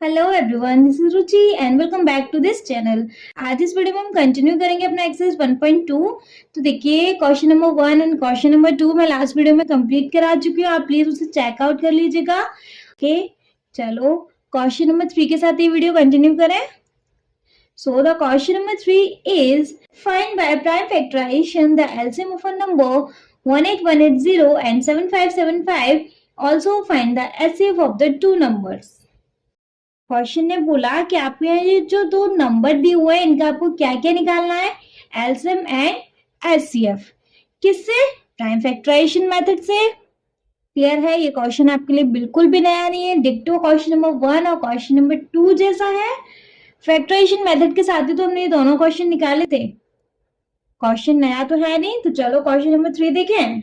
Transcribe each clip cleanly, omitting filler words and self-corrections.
Hello everyone, this is Ruchi and welcome back to this channel. आज इस video में हम कंटिन्यू करेंगे अपना एक्सरसाइज 1.2। तो देखिए question number 1 and question number 2 मैं लास्ट वीडियो में कंप्लीट करा चुकी हूँ। आप प्लीज उसे चेकआउट कर लीजिएगा। ओके, चलो क्वेश्चन नंबर 3 के साथ ये वीडियो कंटिन्यू करें। So the question number 3 is find by prime factorization the LCM of a number 18180 and 7575. Also find the HCF of the two numbers. Question ने बोला कि आपको यहाँ ये जो दो नंबर दिए हुए हैं इनका आपको क्या क्या निकालना है, एलसीएम एंड एचसीएफ। किससे? प्राइम फैक्टराइजेशन मेथड से। क्लियर है? ये क्वेश्चन आपके लिए बिल्कुल भी नया नहीं है, डिक्टो क्वेश्चन नंबर 1 और क्वेश्चन नंबर 2 जैसा है। फैक्टराइजेशन मेथड के साथ ही तो हमने ये दोनों क्वेश्चन निकाले थे। क्वेश्चन नया तो है नहीं। तो चलो क्वेश्चन नंबर 3 देखें।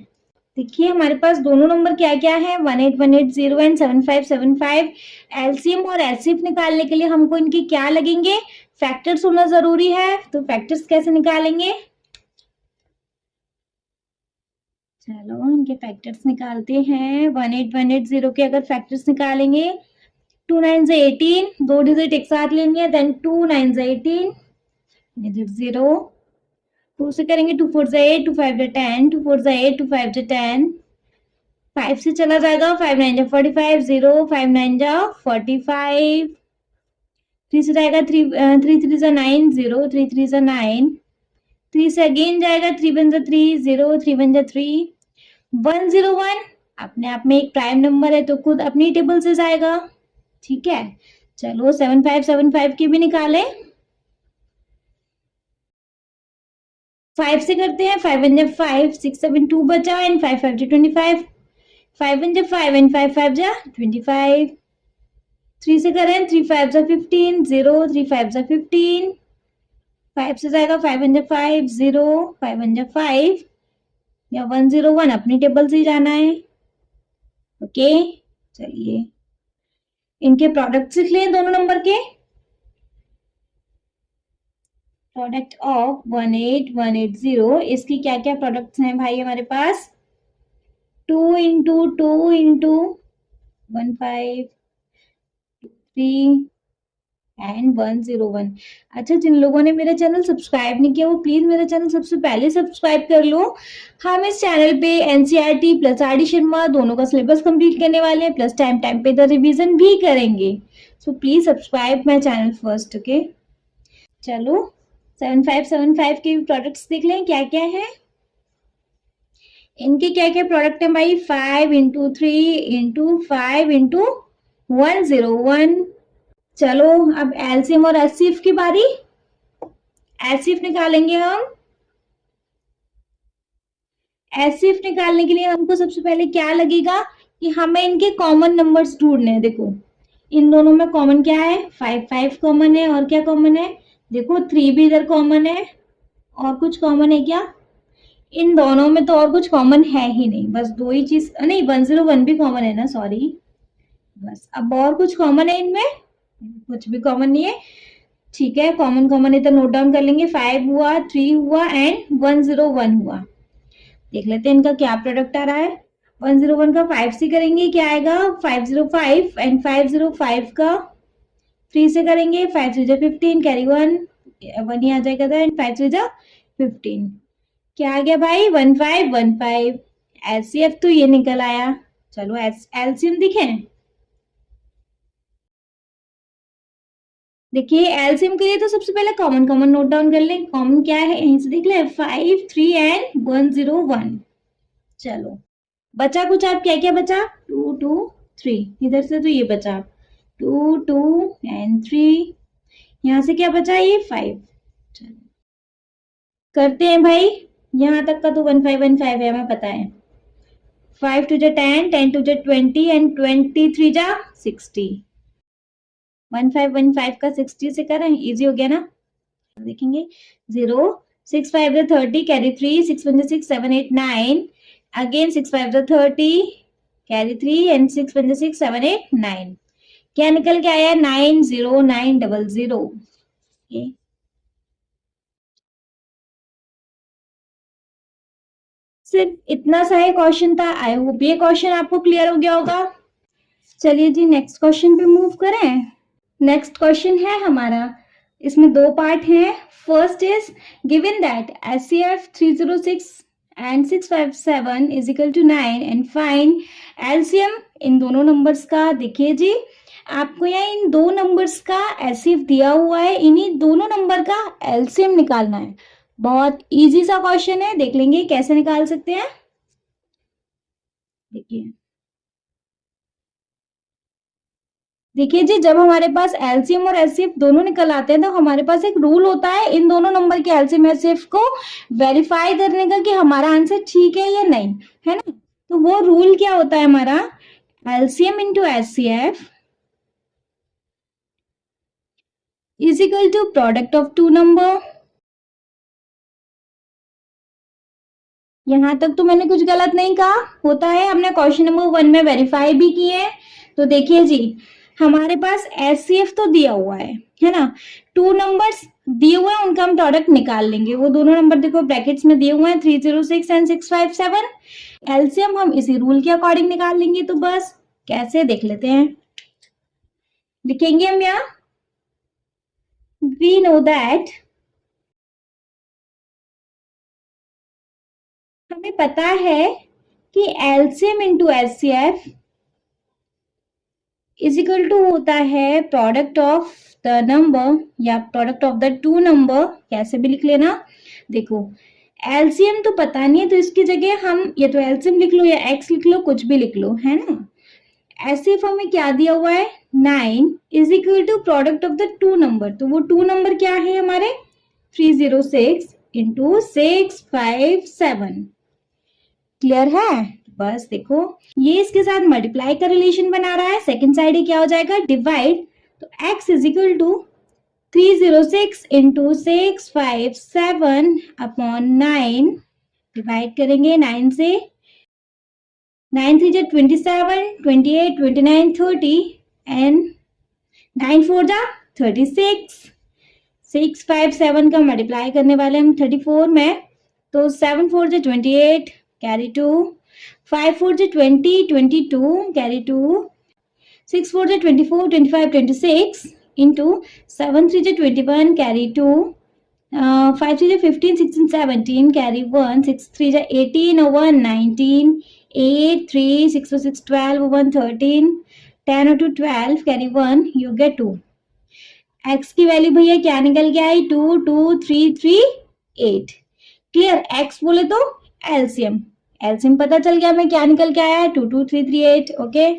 देखिए हमारे पास दोनों नंबर क्या क्या है, 18180 एंड 7575। एलसीएम और एचसीएफ निकालने के लिए हमको इनके क्या लगेंगे, फैक्टर्स होना जरूरी है। तो फैक्टर्स कैसे निकालेंगे, चलो इनके फैक्टर्स निकालते हैं। 18180 के अगर फैक्टर्स निकालेंगे, 2 9 से 18, दो डिजिट एक साथ लेंगे, देन 2 9 से 18 डिजिट 0, 2 से करेंगे 2 4 से 8, 2 5 से 10, 2 4 से 8, 2 5 से 10, 5 से चला जाएगा, 5 9 जा 45, 0 5 9 जा 45, 3 से जाएगा 3 3 जा 9, 0 3 3 जा 9, 3 से अगेन जाएगा 3 1 जा 3, 0 3 1 जा 3, 101 अपने आप में एक प्राइम नंबर है तो खुद अपनी टेबल से जाएगा। ठीक है, चलो 7575 की भी निकालें। 5 से करते हैं, 5 1 जा 5, 6 7 2 बचा एंड 5 5 जा 25, 5 1 जा 5 एंड 5 5 जा 25, 3 से करें 3 5 जा 15, 0 3 5 जा 15, 5 से जाएगा 5 1 जा 5, 0 5 1 जा 5 या 101 अपनी टेबल से ही जाना है। ओके, चलिए इनके प्रोडक्ट लिख लें दोनों नंबर के। प्रोडक्ट ऑफ 18180, इसकी क्या क्या प्रोडक्ट्स हैं भाई हमारे पास, 2 into 2 into 1 5 3 एंड 101। अच्छा, जिन लोगों ने मेरा चैनल सब्सक्राइब नहीं किया वो प्लीज मेरा चैनल सबसे पहले सब्सक्राइब कर लो। हम इस चैनल पे एनसीईआरटी प्लस आरडी शर्मा दोनों का सिलेबस कंप्लीट करने वाले हैं, प्लस टाइम टाइम पे द रिवीजन भी करेंगे। So please subscribe my channel first. Okay, चलो 7575 के प्रोडक्ट्स देख लें क्या क्या है। इनके क्या क्या प्रोडक्ट है भाई, 5 into 3 into 5 into 101। चलो अब एलसीएम और एचसीएफ की बारी। एचसीएफ निकालेंगे हम। एचसीएफ निकालने के लिए हमको सबसे पहले क्या लगेगा कि हमें इनके कॉमन नंबर्स ढूंढने हैं। देखो इन दोनों में कॉमन क्या है, 5 5 कॉमन है और क्या कॉमन है, देखो 3 भी इधर कॉमन है और कुछ कॉमन है क्या, इन दोनों में तो और कुछ कॉमन है ही नहीं, बस दो ही चीज, नहीं 101 भी कॉमन है ना, सॉरी, बस अब और कुछ कॉमन है इनमें, कुछ भी कॉमन नहीं है। ठीक है, कॉमन कॉमन इधर नोट डाउन कर लेंगे, 5 हुआ, 3 हुआ एंड 101 हुआ। देख लेते हैं इनका क्या प्रोडक्ट आ रहा है। 101 का 5 से करेंगे क्या आएगा, 505 एंड 505 का 3 से करेंगे, 5 3 जा 15 कैरी 1 1 ही आ जाएगा था एंड 5 3 जा 15, क्या आ गया भाई 1515। एचसीएफ तो ये निकल आया। चलो एलसीएम दिखें। देखिए एलसीएम के लिए तो सबसे पहले कॉमन कॉमन नोट डाउन कर लें। कॉमन क्या है यहीं से देख लें, 5 3 एंड 101। चलो बचा कुछ, आप क्या क्या बचा, 2 2 3, इधर से तो ये बचा 2 2 एंड 3, यहाँ से क्या बचा ये 5। चलो करते हैं भाई, यहाँ तक का तो 1515 है हमें पता है। 5 2 जा 10, 10 2 जा 20 एंड 23 जा 60। 1515 का 60 से करें, इजी हो गया ना। देखेंगे 0 6 5 जा 30 कैरी 3, 6 1 जा 6 7 8 9, अगेन 6 5 जा 30 कैरी 3 एंड 6 1 जा 6 7 8 9, क्या निकल के आया 90900। सिर्फ इतना सा ही क्वेश्चन था। आई होप ये क्वेश्चन आपको क्लियर हो गया होगा। चलिए जी नेक्स्ट क्वेश्चन पे मूव करें। नेक्स्ट क्वेश्चन है हमारा, इसमें दो पार्ट हैं। First is given that HCF 306 and 657 is equal to 9 and find LCM इन दोनों नंबर्स का। देखिए जी, आपको यहाँ इन दो नंबर्स का HCF दिया हुआ है, इन्हीं दोनों नंबर का LCM निकालना है। बहुत इजी सा क्वेश्चन है, देख लेंगे कैसे निकाल सकते हैं। देखिए जी, जब हमारे पास एलसीएम और एचसीएफ दोनों निकल आते हैं तो हमारे पास एक रूल होता है इन दोनों नंबर के एलसीएम एचसीएफ को वेरीफाई करने का कि हमारा आंसर ठीक है या नहीं, है ना। तो वो रूल क्या होता है हमारा, LCM into HCF is equal to product of two number. यहां तक तो मैंने कुछ गलत नहीं कहा, होता है, हमने क्वेश्चन नंबर 1 में वेरीफाई भी किए हैं। तो देखिए जी, हमारे पास एचसीएफ तो दिया हुआ है ना, टू नंबर्स दिए हुए हैं, उनका हम प्रोडक्ट निकाल लेंगे। वो दोनों नंबर देखो ब्रैकेट्स में दिए हुए हैं 306 एंड 657। एलसीएम हम इसी रूल के अकॉर्डिंग निकाल लेंगे। तो बस कैसे देख लेते हैं, लिखेंगे हम यहाँ, वी नो दैट, हमें पता है कि LCM into HCF is equal to होता है प्रोडक्ट ऑफ द नंबर या product of the two number, कैसे भी लिख लेना। देखो एलसीएम तो पता नहीं है, तो इसकी जगह हम या तो एलसीएम लिख लो या एक्स लिख लो, कुछ भी लिख लो, है ना। एचसीएफ हमें क्या दिया हुआ है, 9 is equal to product of the two number. तो वो टू नंबर क्या है हमारे, 306 इंटू 657। क्लियर है। बस देखो, ये इसके साथ मल्टीप्लाई का रिलेशन बना रहा है, सेकंड साइड ही क्या हो जाएगा, डिवाइड। तो x is equal to 306 into 657 upon 9, divide करेंगे 9 से, 9 3 जा 27, 28, 29, 30 एंड 9 4 जा 36। 657 का मल्टीप्लाई करने वाले हम 34 में, तो 7 4 जा 28 कैरी 2, 5 4 जा 20, 22 कैरी 2, 6 4 जा 24, 25, 26 इंटू 7 3 जा 21 कैरी 2, 5 3 जा 15, 16, 17 कैरी 1, 6 3 जा 18 और 1 19, 8 3 6 4 6 12 1 13, 10 और 2 12 कैरी 1, यू गेट 2। x की वैल्यू भैया क्या निकल के आई, 2 2 3 3 8। क्लियर, x बोले तो एलसीएम, एलसीएम पता चल गया हमें क्या निकल के आया है, 2 2 3 3 8। ओके,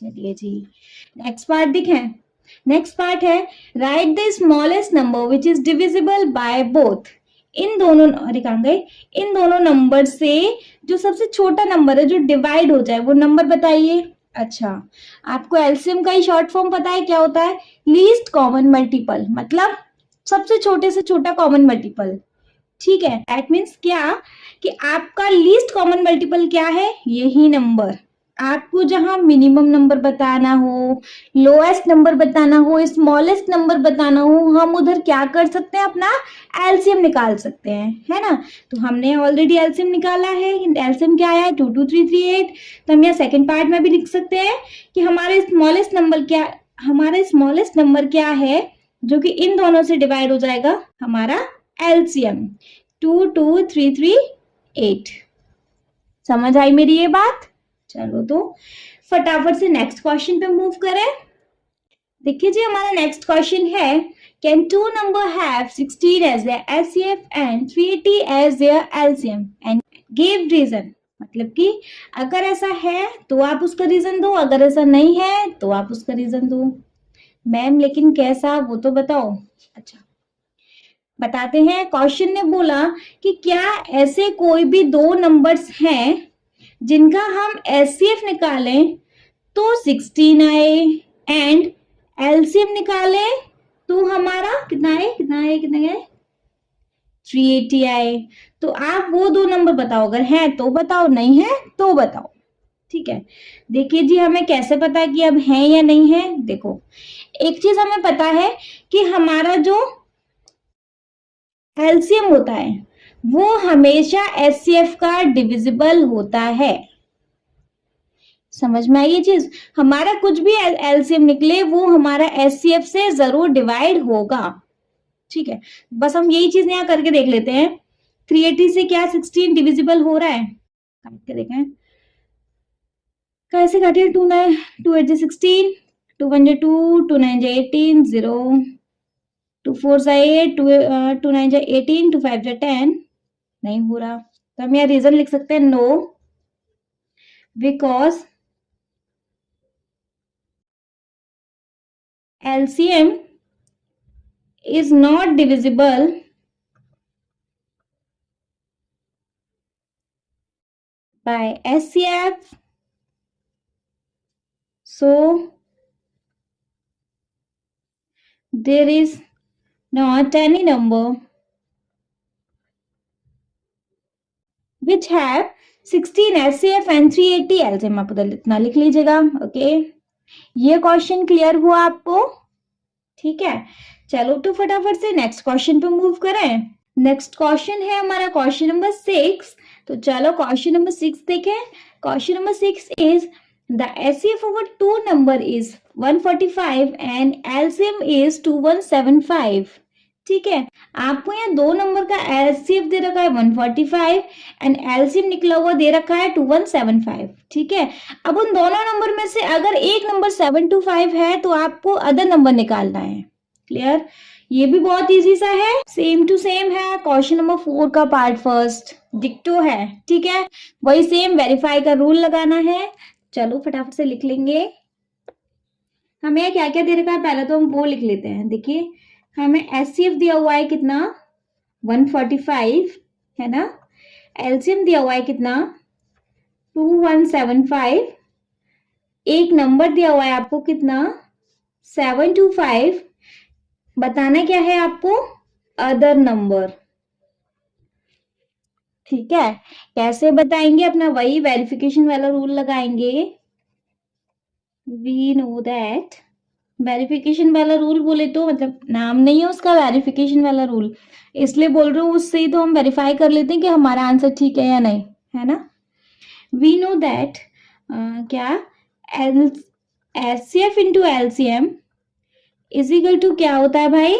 चलिए जी नेक्स्ट पार्ट दिखें। नेक्स्ट पार्ट है, right the smallest number which is divisible by both. इन दोनों, अरे कहाँ गए, इन दोनों नंबर से जो सबसे छोटा नंबर है जो डिवाइड हो जाए वो नंबर बताइए। अच्छा, आपको एलसीएम का ही शॉर्ट फॉर्म पता है क्या होता है, लीस्ट कॉमन मल्टीपल, मतलब सबसे छोटे से छोटा कॉमन मल्टीपल। ठीक है, दैट मीन्स क्या कि आपका लीस्ट कॉमन मल्टीपल क्या है, यही नंबर। आपको जहां मिनिमम नंबर बताना हो, लोएस्ट नंबर बताना हो, स्मॉलेस्ट नंबर बताना हो, हम उधर क्या कर सकते हैं, अपना एलसीएम निकाल सकते हैं, है ना। तो हमने ऑलरेडी एलसीएम निकाला है, एलसीएम क्या आया है, 2 2 3 3 8। तो हम यहाँ सेकेंड पार्ट में भी लिख सकते हैं कि हमारा स्मॉलेस्ट नंबर क्या है जो कि इन दोनों से डिवाइड हो जाएगा, हमारा एलसीएम 2 2 3 3 8। समझ आई मेरी ये बात। चलो तो फटाफट से नेक्स्ट क्वेश्चन पे मूव करें। देखिए जी, हमारा नेक्स्ट क्वेश्चन है, can two number have 16 as their HCF and 380 as their LCM and give reason. मतलब कि अगर ऐसा है तो आप उसका रीजन दो, अगर ऐसा नहीं है तो आप उसका रीजन दो। मैम लेकिन कैसा, वो तो बताओ। अच्छा बताते हैं। क्वेश्चन ने बोला कि क्या ऐसे कोई भी दो नंबर्स हैं जिनका हम एचसीएफ निकालें तो 16 आए एंड एलसीएम निकालें तो हमारा कितना है 380 आए। तो आप वो दो नंबर बताओ, अगर है तो बताओ, नहीं है तो बताओ। ठीक है, देखिए जी हमें कैसे पता कि अब है या नहीं है। देखो एक चीज हमें पता है कि हमारा जो एलसीएम होता है वो हमेशा एचसीएफ का डिविजिबल होता है। समझ में आई ये चीज? हमारा कुछ भी एलसीएम निकले वो हमारा एचसीएफ से जरूर डिवाइड होगा। ठीक है, बस हम यही चीज यहाँ करके देख लेते हैं। 380 से क्या 16 डिविजिबल हो रहा है? काट के देखें कैसे काटे। 2 8 16, 2 1 2, 2 9 18, 0, 2 4 8, 2 9 18, 2 5 10। नहीं हो रहा तो हम यहाँ रीजन लिख सकते हैं no, because LCM is not divisible by SCF, so there is not any number which have 16 SCF and 380 LCM। आप उधर इतना लिख लीजिएगा। ओके, ये क्वेश्चन क्लियर हुआ आपको? ठीक है, चलो तो फटाफट से नेक्स्ट क्वेश्चन पे मूव करें। नेक्स्ट क्वेश्चन है हमारा क्वेश्चन नंबर 6। तो चलो क्वेश्चन नंबर 6 देखें। Question number 6 is the HCF of a two number is 145 and LCM is 2175। ठीक है, आपको यहाँ दो नंबर का एचसीएफ दे रखा है 145 एंड एलसीएम निकला हुआ दे रखा है 2175। ठीक है, अब उन दोनों नंबर में से अगर एक नंबर 725 है तो आपको अदर नंबर निकालना है। क्लियर? ये भी बहुत इजी सा है, सेम टू सेम है। क्वेश्चन नंबर 4 का पार्ट फर्स्ट डिक्टो है। ठीक है, वही सेम वेरीफाई का रूल लगाना है। चलो फटाफट से लिख लेंगे। हमें क्या क्या दे रखा है पहले तो हम वो लिख लेते हैं। देखिए, हमें एचसीएफ दिया हुआ है कितना 145 है ना, एलसीएम दिया हुआ है कितना 2175, एक नंबर दिया हुआ है आपको कितना 725, बताना क्या है आपको अदर नंबर। ठीक है, कैसे बताएंगे? अपना वही वेरिफिकेशन वाला रूल लगाएंगे। वी नो दैट, वेरिफिकेशन वाला रूल बोले तो मतलब नाम नहीं है उसका, वेरिफिकेशन वाला रूल इसलिए बोल रहे हूँ, उससे ही तो हम वेरीफाई कर लेते हैं कि हमारा आंसर ठीक है या नहीं, है ना। वी नो दैट क्या HCF into LCM is equal to क्या होता है भाई,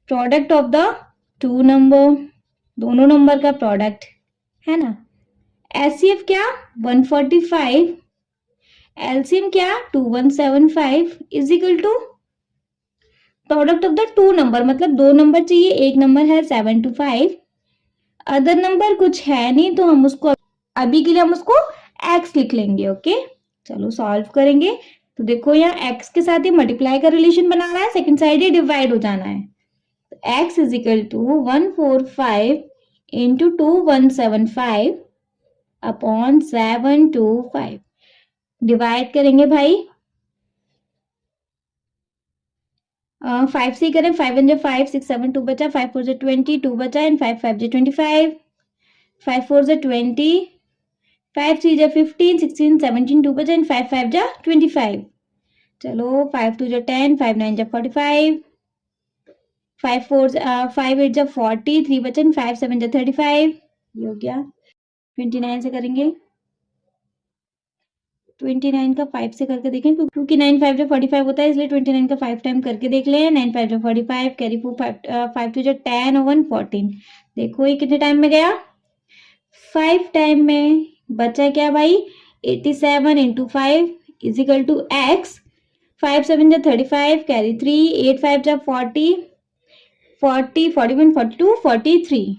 product of the two number, दोनों नंबर का प्रोडक्ट, है ना। एचसीएफ क्या 145, एलसीएम क्या 2175 is equal to product of the two number, मतलब दो नंबर चाहिए, एक नंबर है 725, अदर नंबर कुछ है नहीं तो हम उसको अभी के लिए हम उसको x लिख लेंगे। ओके, चलो सॉल्व करेंगे। तो देखो यहाँ x के साथ ही मल्टीप्लाई का रिलेशन बना रहा है, सेकंड साइड ही डिवाइड हो जाना है। तो x is equal to 145 into 2175 upon 725, divide करेंगे भाई 5 से करें, 5 1 5, 6 7 2 बचा, 5 4 20, 2 बचा एंड 5 5 25, 5 4 20, 5 3 15, 16 17 2 बचा एंड 5 5 25। चलो 5 2 10, 5 9 45, 5 4 5 8 40, 3 बचा एंड 5 7 35। ये हो गया। 29 से करेंगे, 29 का 5 से करके देखें क्योंकि 9 5 45 होता है, इसलिए 29 का 5 टाइम करके देख लें। 9 5 45, कैरी 5 2 10 और 1 14। देखो ये कितने टाइम में गया, 5 टाइम में। बचा क्या भाई 87 into 5 is equal to x, 5 7 35, carry 3, 8 5 40, 40 41 42 43।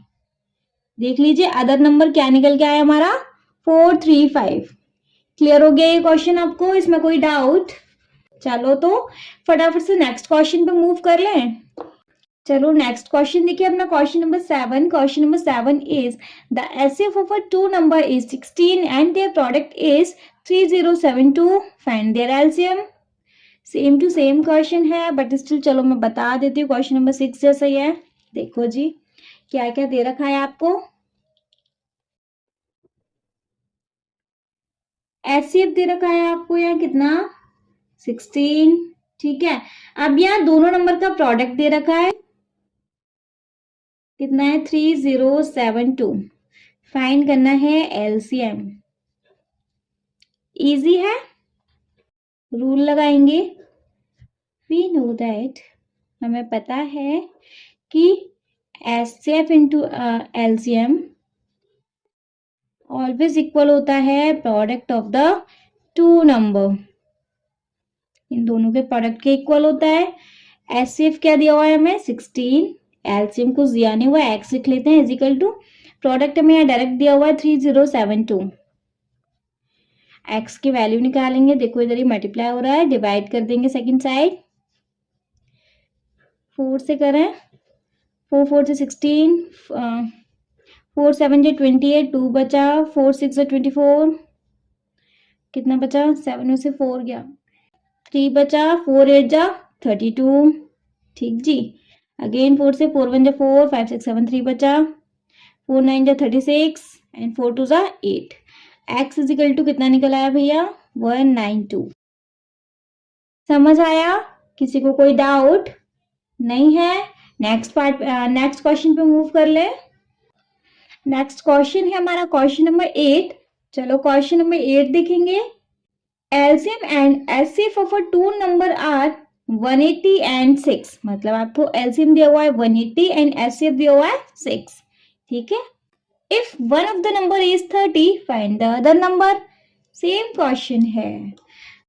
देख लीजिए अदर नंबर क्या निकल के आया हमारा 435। क्लियर हो गया ये क्वेश्चन आपको, इसमें कोई डाउट? चलो तो फटाफट से नेक्स्ट क्वेश्चन पे मूव कर लें। चलो नेक्स्ट क्वेश्चन देखिए अपना question number 7। Question number 7 is the HCF of a two number is 16 and their product is 3072, find their LCM. Same to same question है बट स्टिल चलो मैं बता देती हूँ, क्वेश्चन नंबर 6 जैसा ही है। देखो जी क्या क्या दे रखा है आपको, एचसीएफ दे रखा है आपको यहाँ कितना 16। ठीक है, अब यहाँ दोनों नंबर का प्रोडक्ट दे रखा है कितना है 3072, फाइंड करना है एलसीएम। इजी है, रूल लगाएंगे। वी नो दैट, हमें पता है कि HCF into LCM always equal होता है product of the two number, इन दोनों के प्रोडक्ट के इक्वल होता है। HCF क्या दिया हुआ है हमें 16, LCM कुछ दिया नहीं हुआ, x लिख लेते हैं, इजिकल टू प्रोडक्ट हमें यहाँ डायरेक्ट दिया हुआ है 3072, x की वैल्यू निकालेंगे, देखो इधर ही मल्टीप्लाई हो रहा है, डिवाइड कर देंगे सेकंड साइड, 4 से करें, 4 4 से 16, 4 7 से 28, 2 बचा, 4 6 से 24, कितना बचा, 7 में से 4 गया, 3 बचा, 4 8 जा 32, ठीक जी। अगेन 4 से 4 1 जा 4, 5 6 7 3 बचा, 4 9 जा 36 एंड 4 2 जा 8। x इजिकल टू कितना निकल आया भैया 192। समझ आया? किसी को कोई डाउट नहीं है? नेक्स्ट क्वेश्चन पे मूव कर ले। नेक्स्ट क्वेश्चन है हमारा क्वेश्चन नंबर 8। चलो क्वेश्चन नंबर 8 देखेंगे। LCM and HCF of a two number are 180 and 6, मतलब आपको LCM दिया हुआ है 180 एंड HCF दिया हुआ है 6, ठीक है। If one of the number is 30, find the other number. Same question है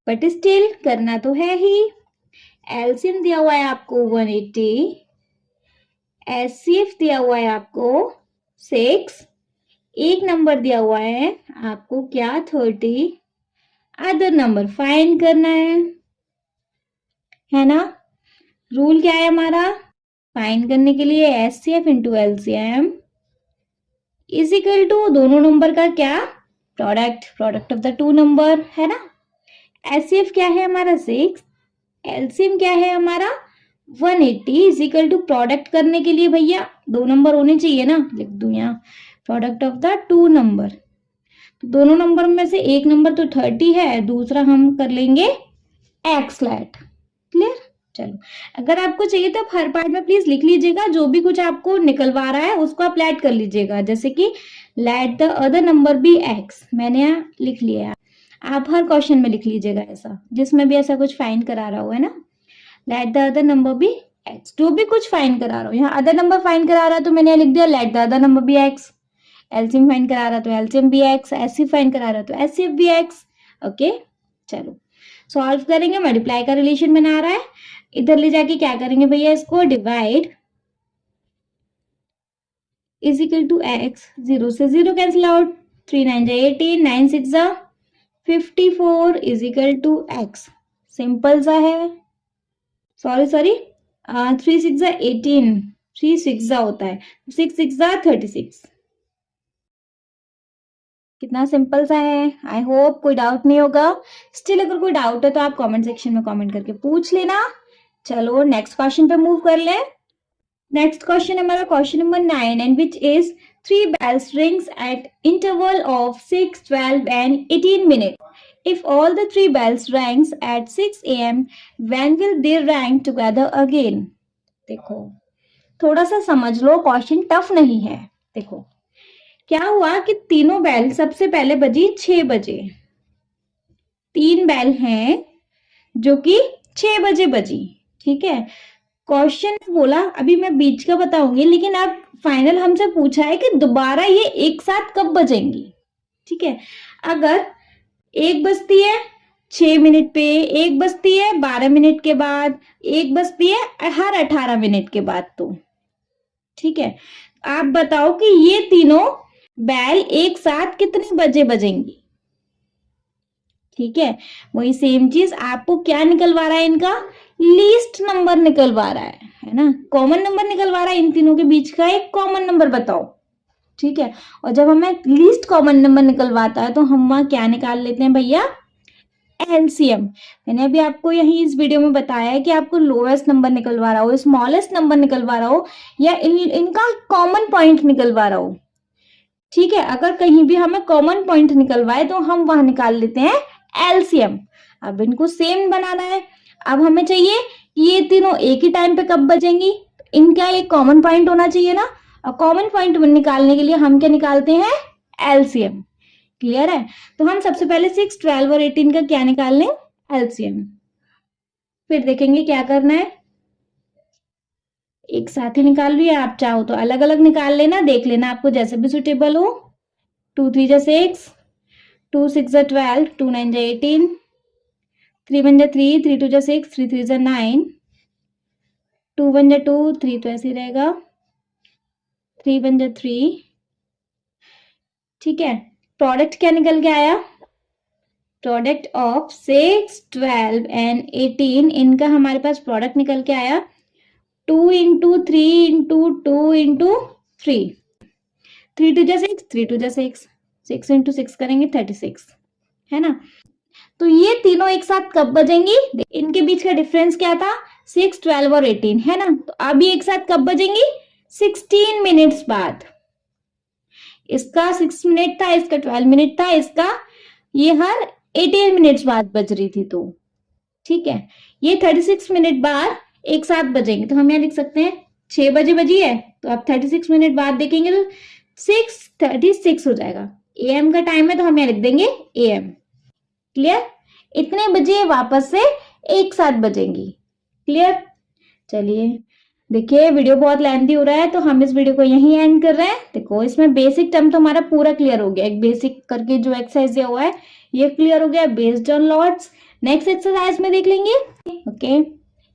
बट स्टिल करना तो है ही। LCM दिया हुआ है आपको 180, HCF दिया हुआ है आपको 6, एक नंबर दिया हुआ है आपको क्या 30, अदर नंबर फाइंड करना है ना। रूल क्या है हमारा, फाइंड करने के लिए HCF into LCM is equal to दोनों नंबर का क्या product of the two number, है ना। HCF क्या है हमारा 6, LCM क्या है हमारा 180 इज इक्वल टू प्रोडक्ट करने के लिए भैया दो नंबर होने चाहिए ना, लिख दूं यहाँ product of the two number. तो दोनों नंबर में से एक नंबर तो 30 है, दूसरा हम कर लेंगे एक्सलेट। क्लियर? चलो अगर आपको चाहिए तो आप हर पार्ट में प्लीज लिख लीजिएगा, जो भी कुछ आपको निकलवा रहा है उसको आप लेट कर लीजिएगा। जैसे कि let the other number be x, मैंने यहाँ लिख लिया है, आप हर क्वेश्चन में लिख लीजिएगा ऐसा, जिसमें भी ऐसा कुछ फाइंड करा रहा हो, है ना। Let the other number be x, जो भी कुछ फाइंड करा रहा हो, यहाँ अदर नंबर फाइंड करा रहा है तो मैंने यहाँ लिख दिया let the other number be x. LCM find करा रहा तो LCM be x, HCF find करा रहा तो एचसीएफ बी एक्स। ओके चलो सॉल्व करेंगे, मल्टीप्लाई का रिलेशन बना रहा है, इधर ले जाके क्या करेंगे भैया इसको divide is equal to x, 0 से 0 कैंसिल आउट, 3 9 जा 18, 9 6 जा 54 is equal to x. Simple सा है, सॉरी 3 6 जा 18, 3 6 जा होता है, 6 6 जा 36। कितना सिंपल सा है। आई होप कोई डाउट नहीं होगा। स्टिल अगर कोई डाउट है तो आप कमेंट सेक्शन में कमेंट करके पूछ लेना। चलो नेक्स्ट क्वेश्चन पे मूव कर ले। नेक्स्ट क्वेश्चन हमारा question number 9 and which is 3 bells rings at interval of 6, 12 and 18 minutes. If all the 3 bells rings at 6 AM, when will they ring together again? देखो थोड़ा सा समझ लो, क्वेश्चन टफ नहीं है। देखो क्या हुआ कि तीनों बैल सबसे पहले बजी 6 बजे, 3 बैल हैं जो कि 6 बजे बजी, ठीक है। क्वेश्चन बोला अभी मैं बीच का बताऊंगी, लेकिन आप फाइनल हमसे पूछा है कि दोबारा ये एक साथ कब बजेंगी, ठीक है। अगर एक बजती है 6 मिनट पे, एक बजती है 12 मिनट के बाद, एक बजती है हर 18 मिनट के बाद, तो ठीक है। आप बताओ कि ये तीनों बैल एक साथ कितने बजे बजेंगी, ठीक है। वही सेम चीज आपको क्या निकलवा रहा है, इनका लीस्ट नंबर निकलवा रहा है ना, कॉमन नंबर निकलवा रहा है, इन तीनों के बीच का एक कॉमन नंबर बताओ, ठीक है। और जब हमें लीस्ट कॉमन नंबर निकलवाता है तो हम वहां क्या निकाल लेते हैं भैया, एलसीएम। मैंने अभी आपको यही इस वीडियो में बताया है कि आपको लोएस्ट नंबर निकलवा रहा हो, स्मॉलेस्ट नंबर निकलवा रहा हो, या इनका कॉमन पॉइंट निकलवा रहा हो, ठीक है। अगर कहीं भी हमें कॉमन पॉइंट निकलवाए तो हम वहां निकाल लेते हैं एलसीएम। अब इनको सेम बनाना है, अब हमें चाहिए कि ये तीनों एक ही टाइम पे कब बजेंगी, इनका एक कॉमन पॉइंट होना चाहिए ना, और कॉमन पॉइंट निकालने के लिए हम क्या निकालते हैं, एलसीएम। क्लियर है? तो हम सबसे पहले 6, 12 और 18 का क्या निकाल लें? एलसीएम। फिर देखेंगे क्या करना है। एक साथ ही निकाल लिया, आप चाहो तो अलग अलग निकाल लेना, देख लेना आपको जैसे भी सुटेबल हो। 2 3 जा 6, 2 6 जा 12, 2 9 जा 18, 3 1 जा 3, 3 2 जा 6, 3 3 जा 9, 2 1 जा 2, 3 तो ऐसे ही रहेगा, 3 1 जा 3। ठीक है, प्रोडक्ट क्या निकल के आया? प्रोडक्ट ऑफ 6, 12 एंड 18, इनका हमारे पास प्रोडक्ट निकल के आया 2 इंटू 3 इंटू 2 इंटू 3। 3 2 जा 6, 3 2 जा 6, 6 इंटू 6 करेंगे 36, है ना? तो ये तीनों एक साथ कब बजेंगी? इनके बीच का डिफरेंस क्या था? 6, 12 और 18, है ना? तो अभी एक साथ कब बजेंगी? 16 मिनट्स बाद। इसका 6 मिनट था, इसका 12 मिनट था, इसका ये हर 18 मिनट्स बाद बज रही थी। तो ठीक है, ये 36 मिनट बाद एक साथ बजेंगे। तो हम यहाँ लिख सकते हैं 6 बजे बजी है, तो आप 36 मिनट बाद देखेंगे तो 6:36 हो जाएगा। एएम का टाइम है तो हम यहाँ लिख देंगे एएम। क्लियर? इतने बजे वापस से एक साथ बजेंगी। क्लियर? चलिए देखिए, वीडियो बहुत लेंथी हो रहा है तो हम इस वीडियो को यहीं एंड कर रहे हैं। देखो इसमें बेसिक टर्म तो हमारा पूरा क्लियर हो गया, एक बेसिक करके जो एक्सरसाइज दिया हुआ है ये क्लियर हो गया based on lots. Next exercise में देख लेंगे। ओके,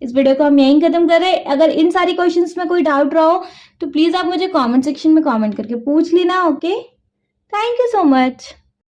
इस वीडियो को हम यहीं खत्म कर रहे हैं। अगर इन सारी क्वेश्चंस में कोई डाउट रहा हो तो प्लीज आप मुझे कमेंट सेक्शन में कमेंट करके पूछ लेना। Okay, thank you so much.